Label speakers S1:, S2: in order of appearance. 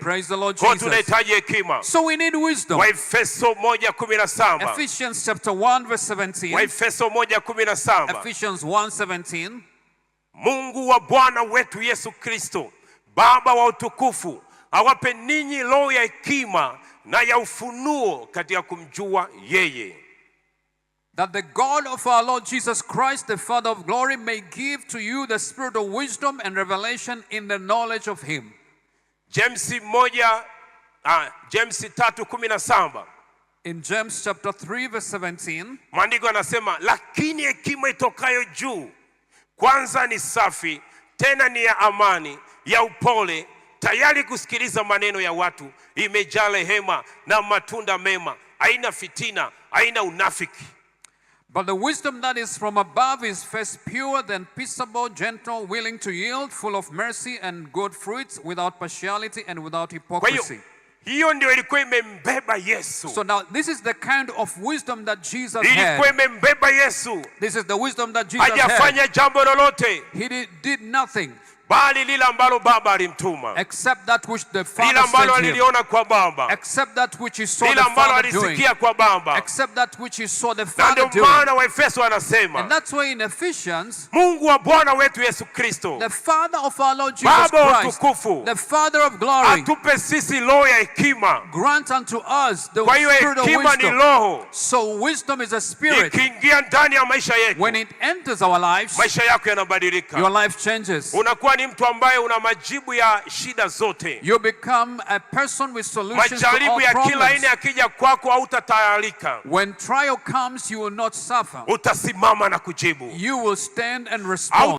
S1: Praise the Lord
S2: Kwa
S1: Jesus.
S2: tunahitaji hekima.
S1: So we need wisdom.
S2: Waefeso 1:17.
S1: Ephesians chapter 1 verse 17.
S2: Waefeso 1:17.
S1: Ephesians 1:17.
S2: Mungu wa Bwana wetu Yesu Kristo, Baba wa utukufu, awape ninyi roho ya hekima na ya ufunuo katika kumjua yeye.
S1: That the God of our Lord Jesus Christ, the Father of glory, may give to you the spirit of wisdom and revelation in the knowledge of him.
S2: James 3:17.
S1: In James chapter 3 verse 17,
S2: Maandiko yanasema, lakini hekima itokayo juu kwanza ni safi, tena ni ya amani, ya upole, tayari kusikiliza maneno ya watu, imejaa rehema na matunda mema, haina fitina, haina unafiki.
S1: but the wisdom that is from above is first pure, then peaceable, gentle, willing to yield, full of mercy and good fruits, without partiality and without hypocrisy.
S2: Hiyo ndio ilikuwa imembeba Yesu.
S1: So now this is the kind of wisdom that Jesus
S2: Ilikuwa
S1: had.
S2: imembeba Yesu.
S1: This is the wisdom that Jesus had.
S2: Hajafanya jambo lolote
S1: He did nothing
S2: bali lile ambalo Baba alimtuma,
S1: except that which the
S2: lile
S1: Father
S2: ambalo
S1: sent him,
S2: aliliona kwa Baba,
S1: except that which he saw
S2: lile
S1: the
S2: ambalo
S1: Father doing,
S2: alisikia kwa Baba.
S1: except that which he saw the
S2: Na
S1: Father
S2: ndio
S1: doing.
S2: maana Waefeso
S1: And
S2: anasema,
S1: that's why in Ephesians,
S2: Mungu wa Bwana wetu Yesu Kristo,
S1: the Father of our Lord Jesus
S2: Baba wa
S1: Christ,
S2: utukufu,
S1: the Father of glory,
S2: atupe sisi roho ya hekima.
S1: grant unto us the
S2: Kwa hiyo
S1: spirit of
S2: hekima ni
S1: wisdom.
S2: roho.
S1: So wisdom is a spirit.
S2: Ikiingia ndani ya maisha yetu,
S1: When it enters our lives,
S2: maisha yako yanabadilika.
S1: your life changes.
S2: Unakuwa ni mtu ambaye una majibu ya shida zote.
S1: You become a person with solutions to all
S2: Majaribu ya kila
S1: problems.
S2: aina yakija kwako, hautatayarika.
S1: When trial comes, you will not suffer.
S2: Utasimama na kujibu.
S1: You will stand and respond.